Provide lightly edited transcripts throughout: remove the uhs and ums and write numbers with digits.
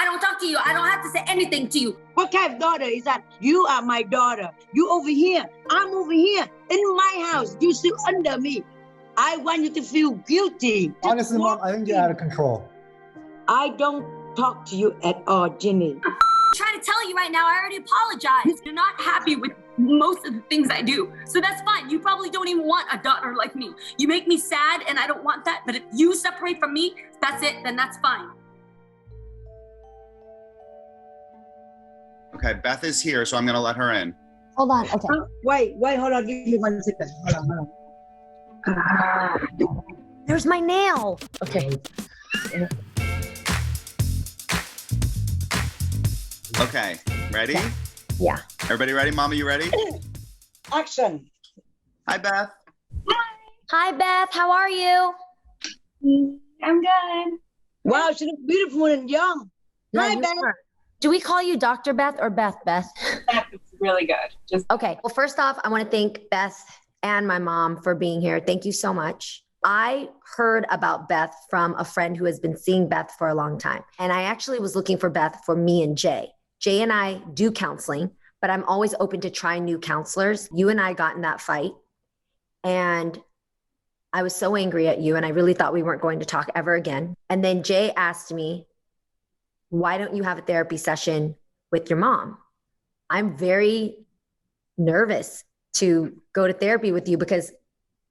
don't talk to you. I don't have to say anything to you. What kind of daughter is that? You are my daughter. You over here. I'm over here. In my house. You still under me. I want you to feel guilty. Honestly, Mom, I think you're out of control. I don't talk to you at all, Ginny. I'm trying to tell you right now, I already apologized. You're not happy with most of the things I do. So that's fine. You probably don't even want a daughter like me. You make me sad and I don't want that. But if you separate from me, that's it, then that's fine. Okay, Beth is here, so I'm going to let her in. Hold on. Okay. Wait, hold on. Give me 1 second. Hold on. There's my nail. Okay. Okay, ready? Yeah. Everybody ready? Mama, you ready? Action. Hi, Beth. Hi, Beth. How are you? I'm good. Wow, she looks beautiful and young. Yeah, Hi, you Beth. are. Do we call you Dr. Beth or Beth? That's really good. Okay. Well, first off, I want to thank Beth and my mom for being here. Thank you so much. I heard about Beth from a friend who has been seeing Beth for a long time. And I actually was looking for Beth for me and Jay. Jay and I do counseling, but I'm always open to trying new counselors. You and I got in that fight and I was so angry at you and I really thought we weren't going to talk ever again. And then Jay asked me, why don't you have a therapy session with your mom? I'm very nervous to go to therapy with you because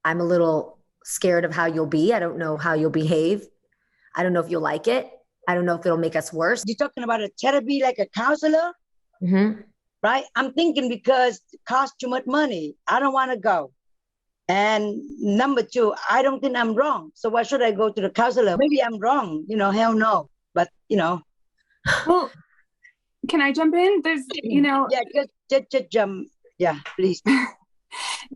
I'm a little scared of how you'll be. I don't know how you'll behave. I don't know if you'll like it. I don't know if it'll make us worse. You're talking about a therapy like a counselor, Mm-hmm. right? I'm thinking because it costs too much money. I don't want to go. And number two, I don't think I'm wrong. So why should I go to the counselor? Maybe I'm wrong. Hell no. But, Well, can I jump in? There's, Yeah, just jump. Yeah, please.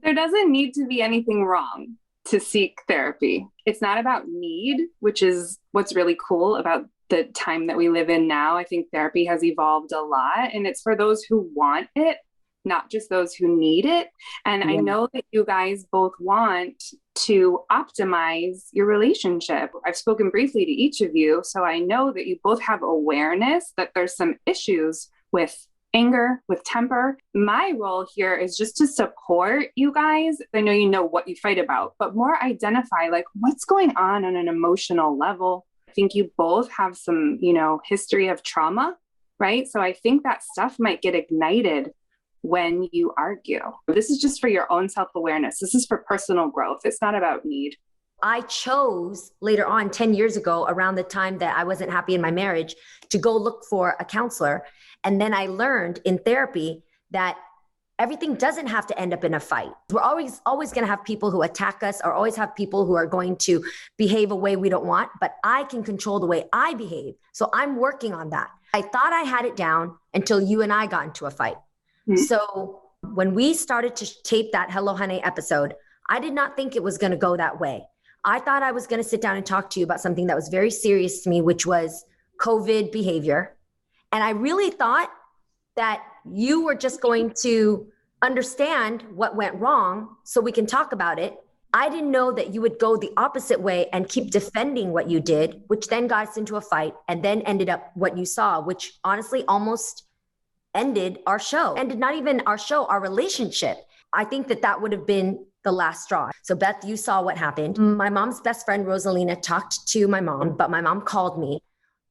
there doesn't need to be anything wrong to seek therapy. It's not about need, which is what's really cool about the time that we live in now. I think therapy has evolved a lot and it's for those who want it, not just those who need it. And I know that you guys both want to optimize your relationship. I've spoken briefly to each of you, so I know that you both have awareness that there's some issues with anger, with temper. My role here is just to support you guys. I know you know what you fight about, but more identify like what's going on an emotional level. I think you both have some, history of trauma, right? So I think that stuff might get ignited when you argue. This is just for your own self-awareness. This is for personal growth. It's not about need. I chose later on 10 years ago, around the time that I wasn't happy in my marriage, to go look for a counselor. And then I learned in therapy that everything doesn't have to end up in a fight. We're always going to have people who attack us, or always have people who are going to behave a way we don't want, but I can control the way I behave. So I'm working on that. I thought I had it down until you and I got into a fight. Mm-hmm. So when we started to tape that Hello Honey episode, I did not think it was going to go that way. I thought I was going to sit down and talk to you about something that was very serious to me, which was COVID behavior. And I really thought that you were just going to understand what went wrong so we can talk about it. I didn't know that you would go the opposite way and keep defending what you did, which then got us into a fight and then ended up what you saw, which honestly almost ended our show. Ended not even our show, our relationship. I think that would have been the last straw. So Beth, you saw what happened. My mom's best friend, Rosalina, talked to my mom, but my mom called me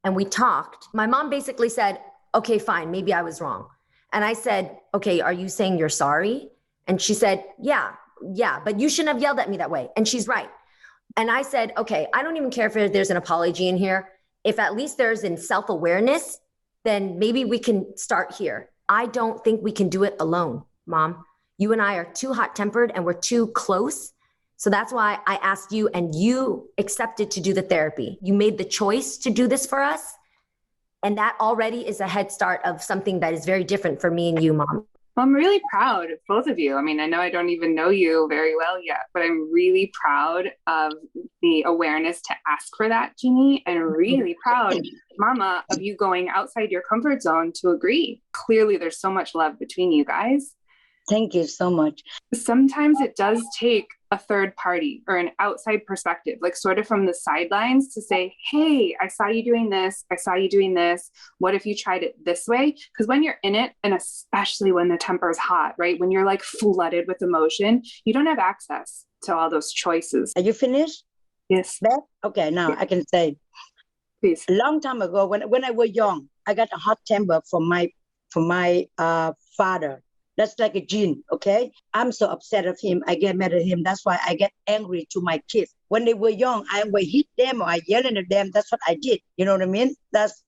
and we talked. My mom basically said, okay, fine, maybe I was wrong. And I said, okay, are you saying you're sorry? And she said, yeah, but you shouldn't have yelled at me that way. And she's right. And I said, okay, I don't even care if there's an apology in here. If at least there's in self-awareness, then maybe we can start here. I don't think we can do it alone, Mom. You and I are too hot-tempered and we're too close. So that's why I asked you and you accepted to do the therapy. You made the choice to do this for us. And that already is a head start of something that is very different for me and you, Mom. Well, I'm really proud of both of you. I mean, I know I don't even know you very well yet, but I'm really proud of the awareness to ask for that, Jeannie, and really proud, Mama, of you going outside your comfort zone to agree. Clearly, there's so much love between you guys. Thank you so much. Sometimes it does take a third party or an outside perspective, like sort of from the sidelines to say, hey, I saw you doing this. I saw you doing this. What if you tried it this way? Because when you're in it, and especially when the temper is hot, right? When you're like flooded with emotion, you don't have access to all those choices. Are you finished? Yes. Beth? Okay, now I can say, Please. a long time ago, when I was young, I got a hot temper from my father. That's like a gene, okay? I'm so upset of him. I get mad at him. That's why I get angry to my kids. When they were young, I would hit them or I yelling at them. That's what I did. You know what I mean? That's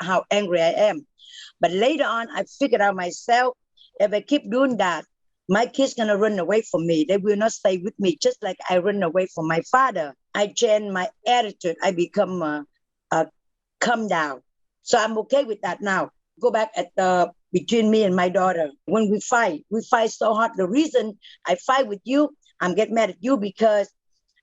how angry I am. But later on, I figured out myself, if I keep doing that, my kids gonna run away from me. They will not stay with me, just like I run away from my father. I change my attitude. I become calm down. So I'm okay with that now. Go back at between me and my daughter. When we fight so hard. The reason I fight with you, I'm get mad at you because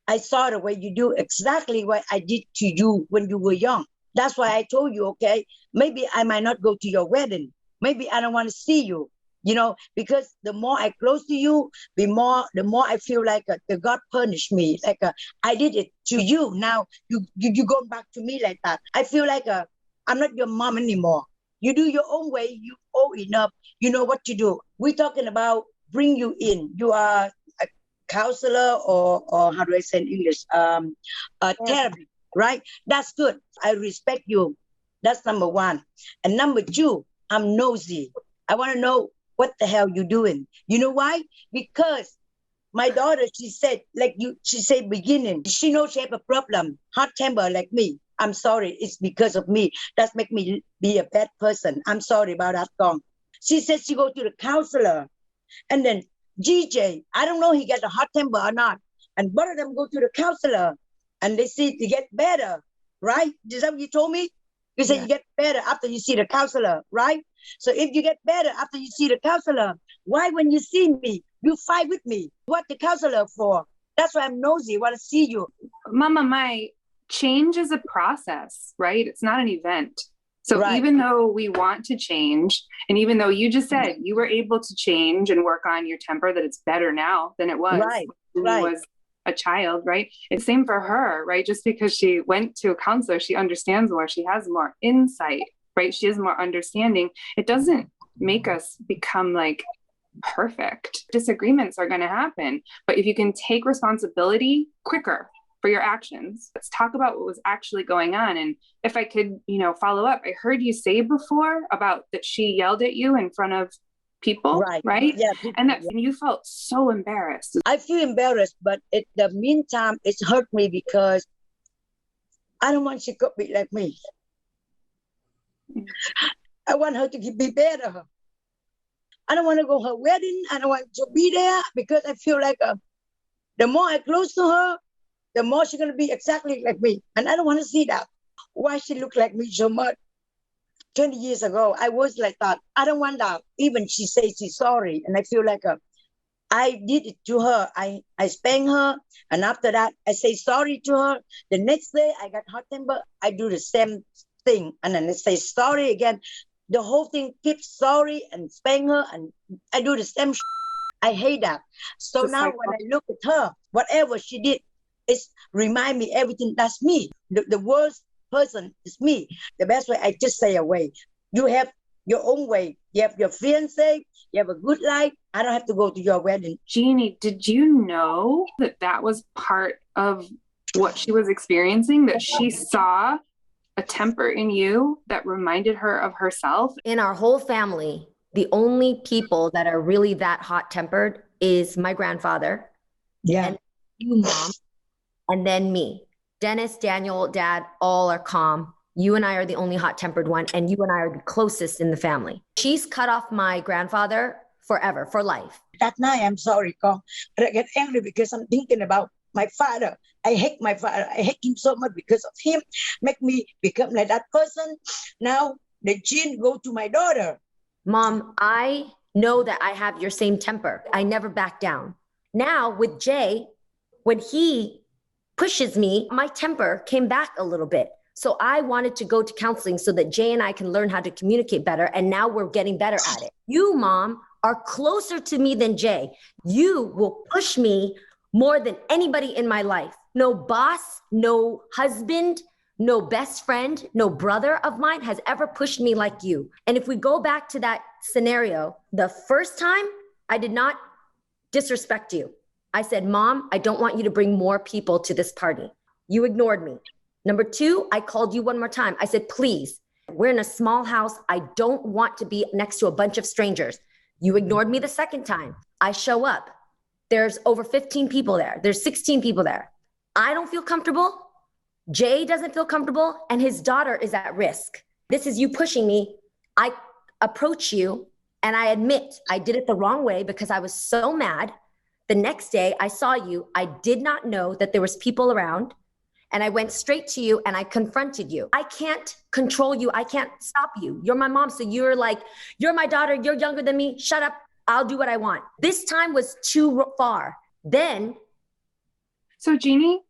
I saw the way you do exactly what I did to you when you were young. That's why I told you, okay, maybe I might not go to your wedding. Maybe I don't want to see you, you know, because the more I close to you, the more I feel like the God punished me. Like I did it to you. Now you go back to me like that. I feel like I'm not your mom anymore. You do your own way. You old enough. You know what to do. We're talking about bring you in. You are a counselor or how do I say in English? Therapy, right? That's good. I respect you. That's number one. And number two, I'm nosy. I want to know what the hell you doing. You know why? Because my daughter, she said beginning, she knows she have a problem, hot temper like me. I'm sorry, it's because of me. That's make me be a bad person. I'm sorry about that, Gong. She said she go to the counselor. And then GJ, I don't know he got a hot temper or not. And both of them go to the counselor. And they see to get better, right? Is that what you told me? You said you get better after you see the counselor, right? So if you get better after you see the counselor, why when you see me, you fight with me? What the counselor for? That's why I'm nosy, want to see you. Mama, my change is a process, right? It's not an event. So even though we want to change, and even though you just said you were able to change and work on your temper, that it's better now than it was when you was a child, right? It's same for her, right? Just because she went to a counselor, she understands more, she has more insight, right? She has more understanding. It doesn't make us become like perfect. Disagreements are going to happen. But if you can take responsibility quicker for your actions, let's talk about what was actually going on. And if I could, follow up, I heard you say before about that she yelled at you in front of people, right? Yeah. And that you felt so embarrassed. I feel embarrassed, but in the meantime, it's hurt me because I don't want she to be like me. I want her to be better. I don't want to go to her wedding. I don't want to be there because I feel like the more I close to her, the more she's going to be exactly like me. And I don't want to see that. Why she look like me so much? 20 years ago, I was like that. I don't want that. Even she says she's sorry. And I feel like I did it to her. I spank her. And after that, I say sorry to her. The next day, I got hot temper. I do the same thing. And then I say sorry again. The whole thing keeps sorry and spank her. And I do the same I hate that. So now when I look at her, whatever she did, it's remind me everything that's me. The worst person is me. The best way, I just stay away. You have your own way. You have your fiancé. You have a good life. I don't have to go to your wedding. Jeannie, did you know that was part of what she was experiencing? That she saw a temper in you that reminded her of herself? In our whole family, the only people that are really that hot-tempered is my grandfather. Yeah. And you, Mom. And then me. Dennis, Daniel, Dad, all are calm. You and I are the only hot-tempered one, and you and I are the closest in the family. She's cut off my grandfather forever, for life. That night, I'm sorry, Kong, but I get angry because I'm thinking about my father. I hate my father. I hate him so much because of him. Make me become like that person. Now, the gene go to my daughter. Mom, I know that I have your same temper. I never back down. Now, with Jay, when he pushes me, my temper came back a little bit. So I wanted to go to counseling so that Jay and I can learn how to communicate better. And now we're getting better at it. You, Mom, are closer to me than Jay. You will push me more than anybody in my life. No boss, no husband, no best friend, no brother of mine has ever pushed me like you. And if we go back to that scenario, the first time I did not disrespect you. I said, Mom, I don't want you to bring more people to this party. You ignored me. Number two, I called you one more time. I said, please, we're in a small house. I don't want to be next to a bunch of strangers. You ignored me the second time. I show up. There's over 15 people there. There's 16 people there. I don't feel comfortable. Jay doesn't feel comfortable, and his daughter is at risk. This is you pushing me. I approach you, and I admit I did it the wrong way because I was so mad. The next day I saw you. I did not know that there was people around, and I went straight to you and I confronted you. I can't control you. I can't stop you. You're my mom, so you're like, you're my daughter. You're younger than me. Shut up. I'll do what I want. This time was too far. Then. So Jeannie,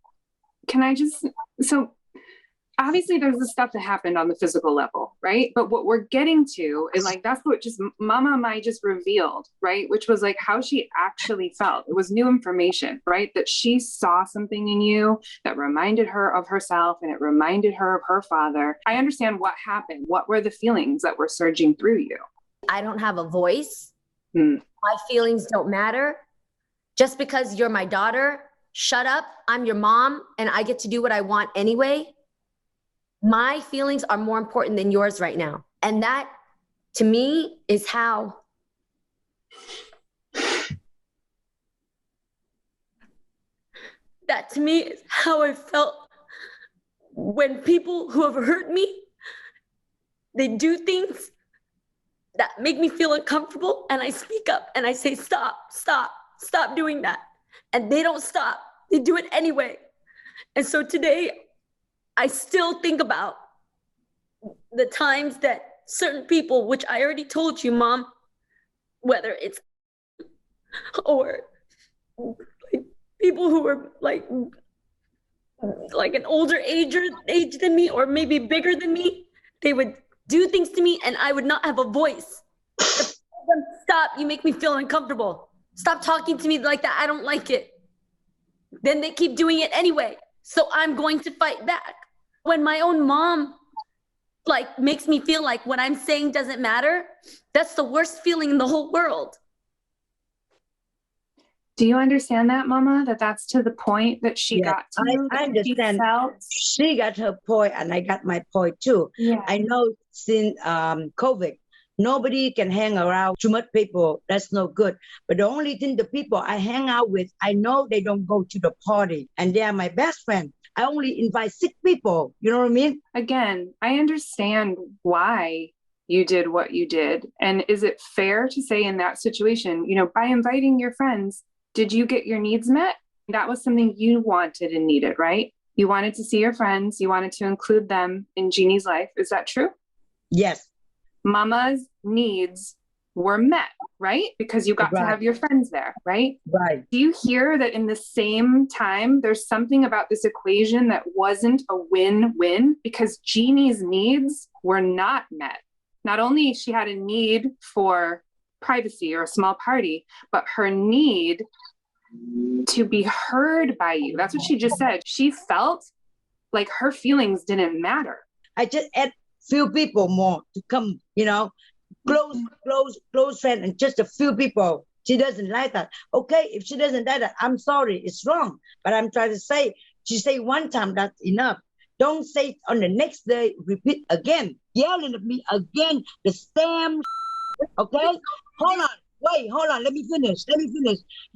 so obviously there's the stuff that happened on the physical level, right? But what we're getting to is like, that's what just Mama Mai just revealed, right? Which was like how she actually felt. It was new information, right? That she saw something in you that reminded her of herself and it reminded her of her father. I understand what happened. What were the feelings that were surging through you? I don't have a voice. My feelings don't matter. Just because you're my daughter, shut up. I'm your mom and I get to do what I want anyway. My feelings are more important than yours right now. And that, to me, is how I felt when people who have hurt me, they do things that make me feel uncomfortable, and I speak up and I say, stop doing that. And they don't stop. They do it anyway. And so today, I still think about the times that certain people, which I already told you, Mom, whether it's or like people who were like an older age than me, or maybe bigger than me, they would do things to me and I would not have a voice. Stop, you make me feel uncomfortable. Stop talking to me like that, I don't like it. Then they keep doing it anyway. So I'm going to fight back. When my own mom like makes me feel like what I'm saying doesn't matter, that's the worst feeling in the whole world. Do you understand that, Mama? That's to the point that she got to. I understand. She got her point and I got my point too. Yeah. I know since COVID, nobody can hang around too much people. That's no good. But the only thing the people I hang out with, I know they don't go to the party and they are my best friend. I only invite 6 people. You know what I mean? Again, I understand why you did what you did. And is it fair to say in that situation, by inviting your friends, did you get your needs met? That was something you wanted and needed, right? You wanted to see your friends. You wanted to include them in Jeannie's life. Is that true? Yes. Mama's needs were met, right? Because you got to have your friends there, right? Right. Do you hear that in the same time, there's something about this equation that wasn't a win-win because Jeannie's needs were not met. Not only she had a need for privacy or a small party, but her need to be heard by you. That's what she just said. She felt like her feelings didn't matter. I just add few people more to come, close friend and just a few people. She doesn't like that. Okay, if she doesn't like that, I'm sorry, it's wrong. But I'm trying to say, she say one time, that's enough. Don't say on the next day, repeat again, yelling at me again, the same, okay? Hold on, let me finish.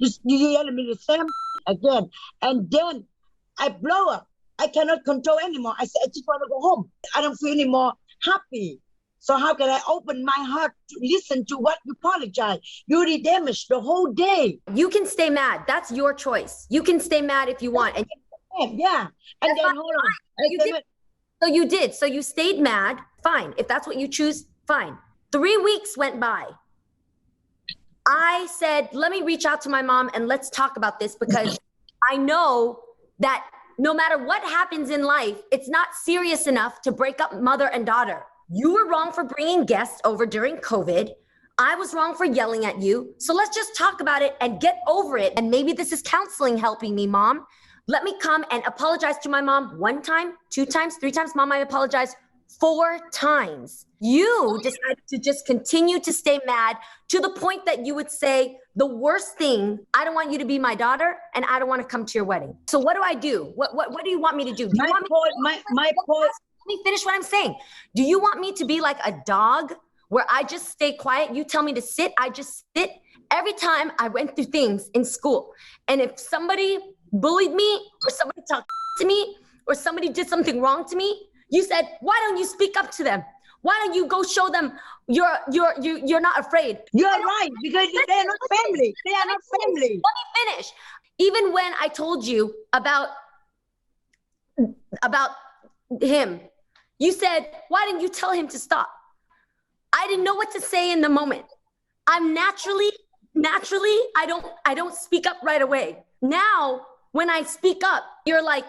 Just you yelling at me the same again. And then I blow up. I cannot control anymore. I say, I just want to go home. I don't feel any more happy. So how can I open my heart to listen to what you apologize? You already damaged the whole day. You can stay mad. That's your choice. You can stay mad if you want. And yeah. And then hold on. So you did. So you stayed mad. Fine. If that's what you choose, fine. 3 weeks went by. I said, let me reach out to my mom and let's talk about this because I know that no matter what happens in life, it's not serious enough to break up mother and daughter. You were wrong for bringing guests over during COVID. I was wrong for yelling at you. So let's just talk about it and get over it. And maybe this is counseling helping me, Mom. Let me come and apologize to my mom 1 time, 2 times, 3 times. Mom, I apologize 4 times. You decided to just continue to stay mad to the point that you would say the worst thing, I don't want you to be my daughter and I don't want to come to your wedding. So what do I do? What do you want me to do? Do you want me my point. Let me finish what I'm saying. Do you want me to be like a dog where I just stay quiet? You tell me to sit, I just sit. Every time I went through things in school, and if somebody bullied me or somebody talked to me or somebody did something wrong to me, you said, why don't you speak up to them? Why don't you go show them you're not afraid? You're right, because they're not family. They are not family. Let me finish. Even when I told you about him, you said, why didn't you tell him to stop? I didn't know what to say in the moment. I'm naturally, I don't speak up right away. Now, when I speak up, you're like,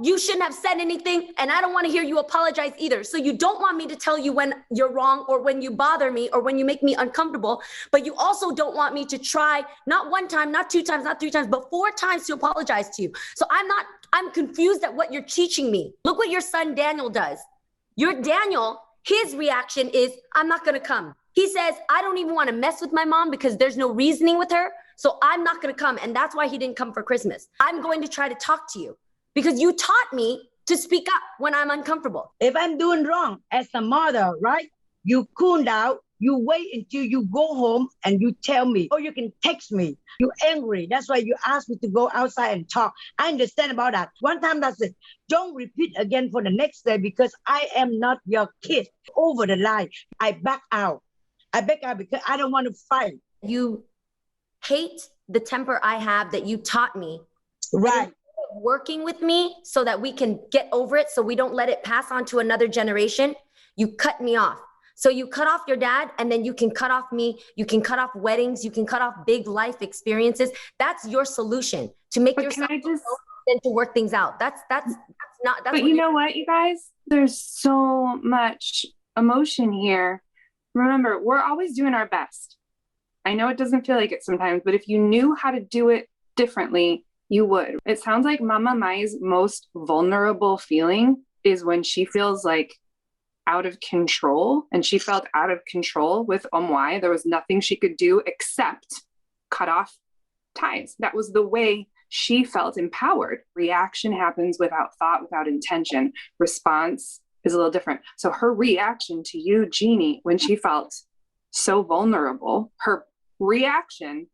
you shouldn't have said anything, and I don't want to hear you apologize either. So you don't want me to tell you when you're wrong or when you bother me or when you make me uncomfortable, but you also don't want me to try, not 1 time, not 2 times, not 3 times, but 4 times to apologize to you. So I'm confused at what you're teaching me. Look what your son Daniel does. Your Daniel, his reaction is, I'm not going to come. He says, I don't even want to mess with my mom because there's no reasoning with her. So I'm not going to come. And that's why he didn't come for Christmas. I'm going to try to talk to you because you taught me to speak up when I'm uncomfortable. If I'm doing wrong as a mother, right? You cool down. You wait until you go home and you tell me, or you can text me. You're angry. That's why you asked me to go outside and talk. I understand about that. 1 time, that's it. Don't repeat again for the next day because I am not your kid. Over the line, I back out. I back out because I don't want to fight. You hate the temper I have that you taught me. Right. Working with me so that we can get over it, so we don't let it pass on to another generation, you cut me off. So you cut off your dad, and then you can cut off me. You can cut off weddings. You can cut off big life experiences. That's your solution to make yourself and to work things out. That's not. That's but you know what, you guys? There's so much emotion here. Remember, we're always doing our best. I know it doesn't feel like it sometimes, but if you knew how to do it differently, you would. It sounds like Mama Mai's most vulnerable feeling is when she feels like out of control, and she felt out of control with Omwai. There was nothing she could do except cut off ties. That was the way she felt empowered. Reaction happens without thought, without intention. Response is a little different. So her reaction to you, Jeannie, when she felt so vulnerable, her reaction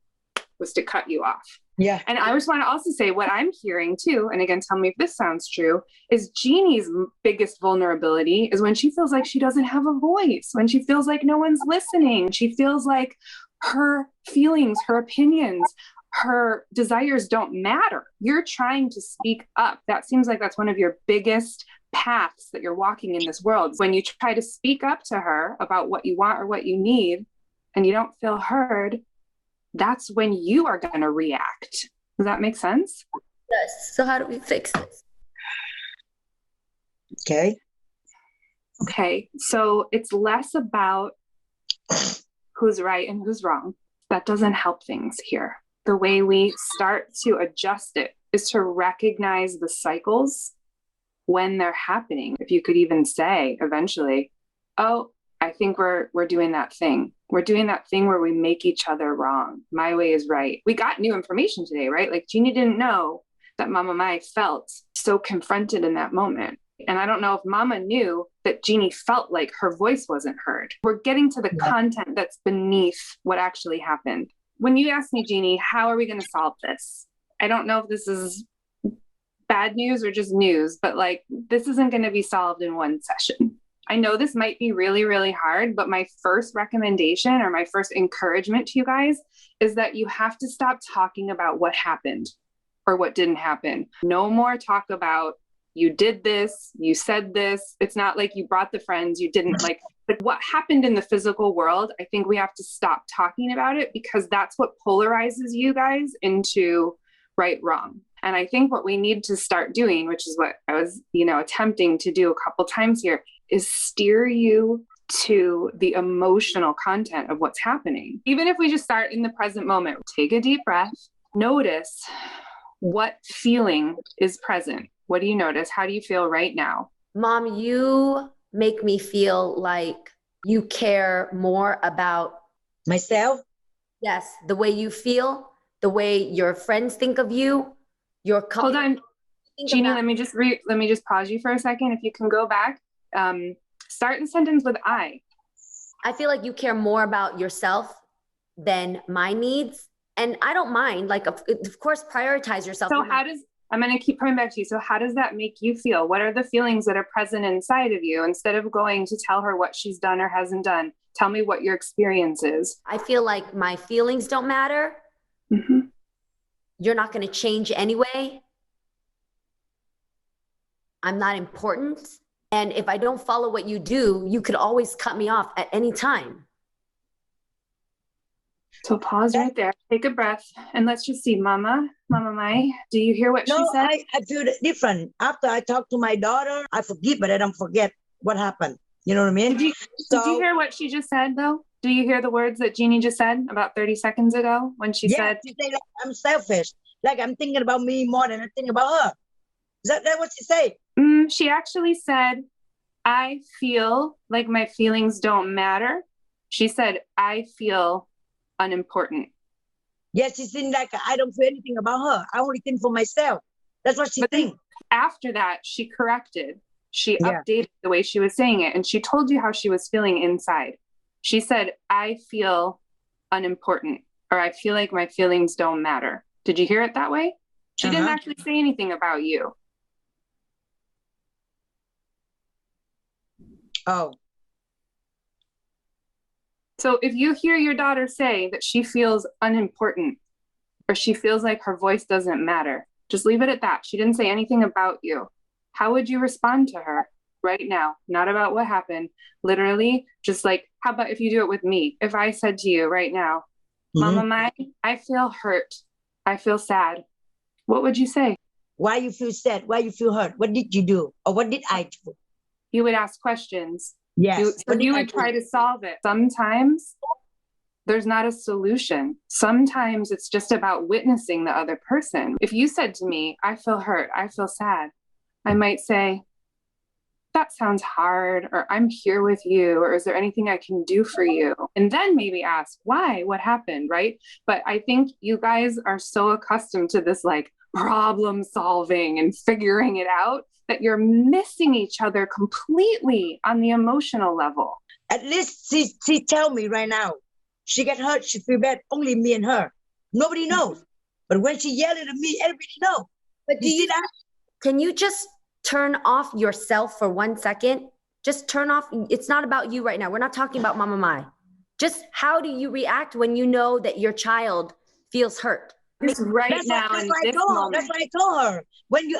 was to cut you off. Yeah. And I just want to also say what I'm hearing too, and again, tell me if this sounds true, is Jeannie's biggest vulnerability is when she feels like she doesn't have a voice, when she feels like no one's listening. She feels like her feelings, her opinions, her desires don't matter. You're trying to speak up. That seems like that's one of your biggest paths that you're walking in this world. When you try to speak up to her about what you want or what you need, and you don't feel heard, that's when you are going to react. Does that make sense? Yes. So how do we fix this? Okay. So it's less about who's right and who's wrong. That doesn't help things here. The way we start to adjust it is to recognize the cycles when they're happening. If you could even say eventually, oh, I think we're doing that thing. We're doing that thing where we make each other wrong. My way is right. We got new information today, right? Like Jeannie didn't know that Mama Mai felt so confronted in that moment. And I don't know if Mama knew that Jeannie felt like her voice wasn't heard. We're getting to the content that's beneath what actually happened. When you asked me, Jeannie, how are we going to solve this? I don't know if this is bad news or just news, but like, this isn't going to be solved in one session. I know this might be really, really hard, but my first recommendation or my first encouragement to you guys is that you have to stop talking about what happened or what didn't happen. No more talk about you did this, you said this. It's not like you brought the friends, you didn't like what happened in the physical world. I think we have to stop talking about it because that's what polarizes you guys into right, wrong. And I think what we need to start doing, which is what I was, attempting to do a couple times here, is steer you to the emotional content of what's happening. Even if we just start in the present moment, take a deep breath, notice what feeling is present. What do you notice? How do you feel right now? Mom, you make me feel like you care more about Myself? yes, the way you feel, the way your friends think of you, your Hold on, Jeannie, let me just pause you for a second. If you can go back, start the sentence with I. I feel like you care more about yourself than my needs. And I don't mind, like, of course, prioritize yourself. So I'm going to keep coming back to you. So how does that make you feel? What are the feelings that are present inside of you? Instead of going to tell her what she's done or hasn't done, tell me what your experience is. I feel like my feelings don't matter. Mm-hmm. You're not going to change anyway. I'm not important. And if I don't follow what you do, you could always cut me off at any time. So pause right there, take a breath, and let's just see, Mama Mai, do you hear what she said? I feel different. After I talk to my daughter, I forgive, but I don't forget what happened. You know what I mean? Did you hear what she just said, though? Do you hear the words that Jeannie just said about 30 seconds ago when she said, she said, like, I'm selfish. Like I'm thinking about me more than I think about her. Is that what she said? She actually said, I feel like my feelings don't matter. She said, I feel unimportant. Yes, she seemed like I don't feel anything about her. I only think for myself. That's what she thinks. After that, she corrected. She updated the way she was saying it. And she told you how she was feeling inside. She said, I feel unimportant, or I feel like my feelings don't matter. Did you hear it that way? She didn't actually say anything about you. Oh. So if you hear your daughter say that she feels unimportant or she feels like her voice doesn't matter, just leave it at that. She didn't say anything about you. How would you respond to her right now? Not about what happened. Literally, just like, how about if you do it with me? If I said to you right now, Mama Mai, I feel hurt. I feel sad. What would you say? Why you feel sad? Why you feel hurt? What did you do? Or what did I do? You would ask questions. Yes. You would try to solve it. Sometimes there's not a solution. Sometimes it's just about witnessing the other person. If you said to me, I feel hurt, I feel sad, I might say, that sounds hard, or I'm here with you, or is there anything I can do for you? And then maybe ask, why? What happened, right? But I think you guys are so accustomed to this like problem solving and figuring it out that you're missing each other completely on the emotional level. At least she tell me right now. She get hurt, she feel bad, only me and her. Nobody knows. But when she yelling at me, everybody knows. But do you see that? Can you just turn off yourself for 1 second? Just turn off. It's not about you right now. We're not talking about Mama Mai. Just how do you react when you know that your child feels hurt? That's why I told her. When you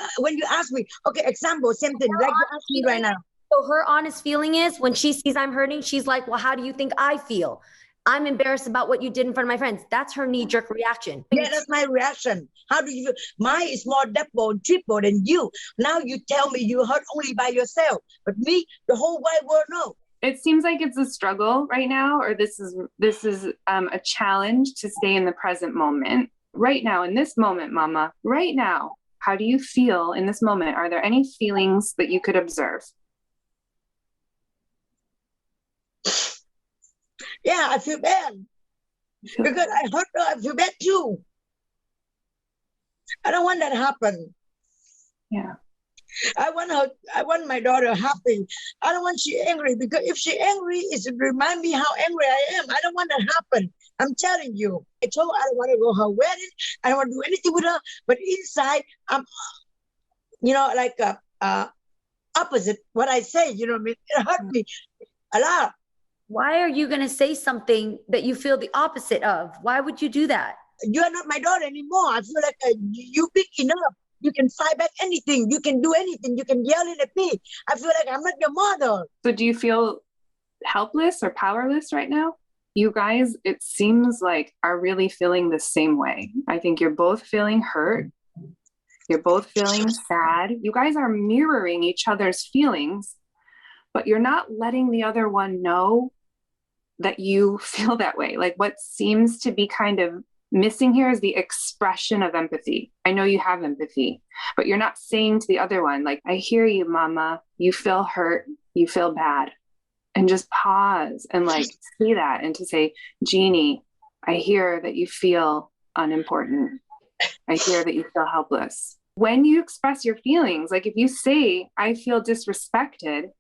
ask me, okay, example, same thing, like you ask me right now. So her honest feeling is when she sees I'm hurting, she's like, well, how do you think I feel? I'm embarrassed about what you did in front of my friends. That's her knee-jerk reaction. Yeah, that's my reaction. How do you feel? Mine is more double, triple than you. Now you tell me you hurt only by yourself. But me, the whole wide world knows. It seems like it's a struggle right now, or this is a challenge to stay in the present moment. Right now, in this moment, Mama, right now, how do you feel in this moment? Are there any feelings that you could observe? Yeah, I feel bad. Because I hurt her, I feel bad too. I don't want that to happen. Yeah. I want my daughter happy. I don't want she angry, because if she angry, it remind me how angry I am. I don't want that to happen. I'm telling you. I told her I don't want to go to her wedding. I don't want to do anything with her. But inside, I'm, like opposite what I say. You know what I mean? It hurt me a lot. Why are you going to say something that you feel the opposite of? Why would you do that? You are not my daughter anymore. I feel like you big enough. You can fight back anything. You can do anything. You can yell at me. I feel like I'm not your mother. So do you feel helpless or powerless right now? You guys, it seems like, are really feeling the same way. I think you're both feeling hurt. You're both feeling sad. You guys are mirroring each other's feelings. but you're not letting the other one know that you feel that way. Like what seems to be kind of missing here is the expression of empathy. I know you have empathy, but you're not saying to the other one, like, I hear you, mama, you feel hurt, you feel bad. And just pause and like see that, and to say, Jeannie, I hear that you feel unimportant. I hear that you feel helpless. When you express your feelings, like if you say, I feel disrespected,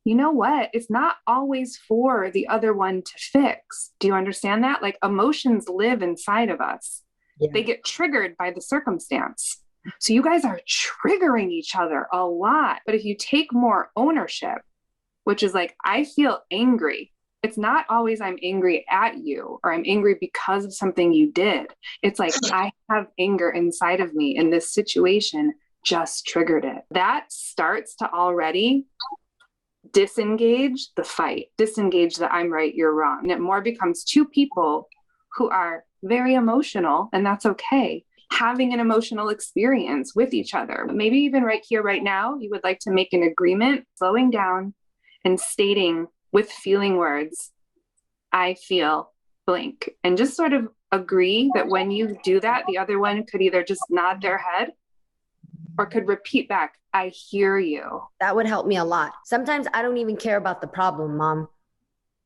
you know what? It's not always for the other one to fix. Do you understand that? Like emotions live inside of us. Yeah. They get triggered by the circumstance. So you guys are triggering each other a lot. But if you take more ownership, which is like, I feel angry. It's not always I'm angry at you or I'm angry because of something you did. It's like, I have anger inside of me and this situation just triggered it. That starts to already disengage the fight, disengage the I'm right, you're wrong. And it more becomes two people who are very emotional, and that's okay, having an emotional experience with each other. Maybe even right here, right now, you would like to make an agreement, slowing down and stating with feeling words, I feel blank, and just sort of agree that when you do that, the other one could either just nod their head or could repeat back, I hear you. That would help me a lot. Sometimes I don't even care about the problem, Mom.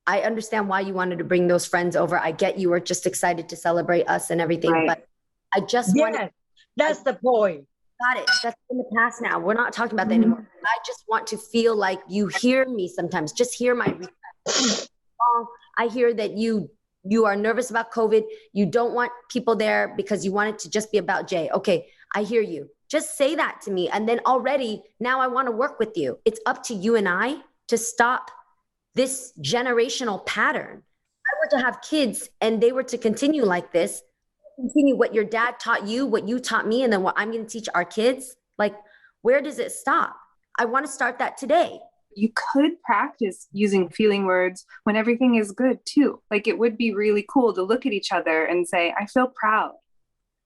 I understand why you wanted to bring those friends over. I get you were just excited to celebrate us and everything, right. But I just want that's the point. Got it. That's in the past now. We're not talking about that anymore. I just want to feel like you hear me sometimes. Just hear my request. I hear that you are nervous about COVID. You don't want people there because you want it to just be about Jay. Okay, I hear you. Just say that to me. And then already now I want to work with you. It's up to you and I to stop this generational pattern. If I were to have kids and they were to continue like this, continue what your dad taught you, what you taught me, and then what I'm going to teach our kids, like, where does it stop? I want to start that today. You could practice using feeling words when everything is good too. Like it would be really cool to look at each other and say, I feel proud.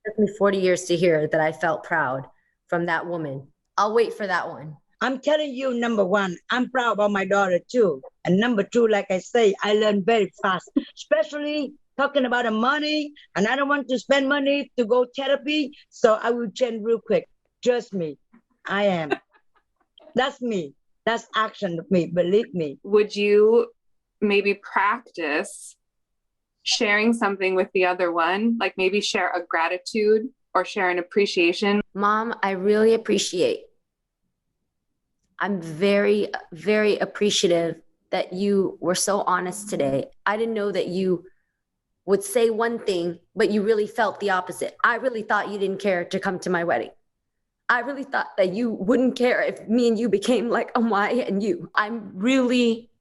It took me 40 years to hear that I felt proud from that woman. I'll wait for that one. I'm telling you, number one, I'm proud about my daughter too. And number two, like I say, I learn very fast, especially talking about the money. And I don't want to spend money to go therapy. So I will change real quick. Trust me, I am. That's me. That's action of me. Believe me. Would you maybe practice sharing something with the other one? Like maybe share a gratitude or share an appreciation? Mom, I really appreciate. I'm very, very appreciative that you were so honest today. I didn't know that you would say one thing, but you really felt the opposite. I really thought you didn't care to come to my wedding. I really thought that you wouldn't care if me and you became like Amaya and you. I'm really,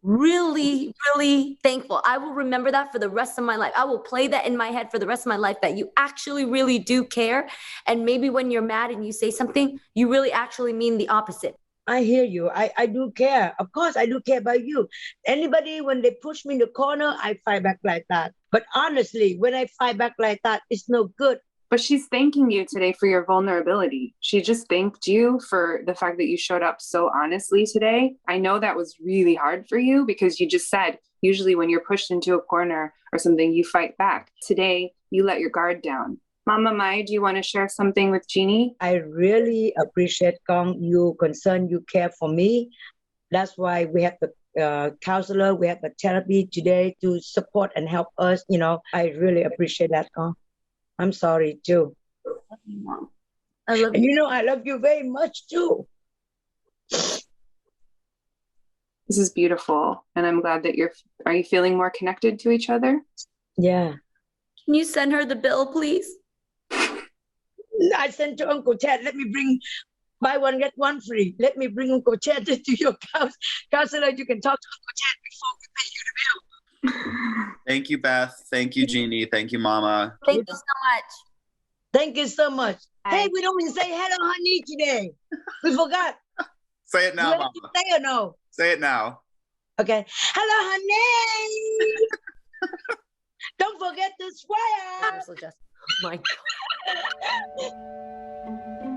really, really thankful. I will remember that for the rest of my life. I will play that in my head for the rest of my life, that you actually really do care. And maybe when you're mad and you say something, you really actually mean the opposite. I hear you. I do care. Of course, I do care about you. Anybody, when they push me in the corner, I fight back like that. But honestly, when I fight back like that, it's no good. But she's thanking you today for your vulnerability. She just thanked you for the fact that you showed up so honestly today. I know that was really hard for you because you just said, usually when you're pushed into a corner or something, you fight back. Today, you let your guard down. Mama Mai, do you want to share something with Jeannie? I really appreciate, Kong, you concern, you care for me. That's why we have the counselor, we have the therapy today to support and help us. You know, I really appreciate that, Kong. I'm sorry too. I love and you know, I love you very much too. This is beautiful. And I'm glad that are you feeling more connected to each other? Yeah. Can you send her the bill, please? I sent to Uncle Ted. Let me bring, buy one, get one free. Let me bring Uncle Ted to your house. Counselor, you can talk to Uncle Ted before we pay you the bill. Thank you, Beth. Thank you, Jeannie. Thank you, Mama. Thank you so much. Thank you so much. Hey, we don't even say hello, honey, today. We forgot. Say it now, Mama. Say or no? Say it now. Okay. Hello, honey. Don't forget to swear. Oh my God.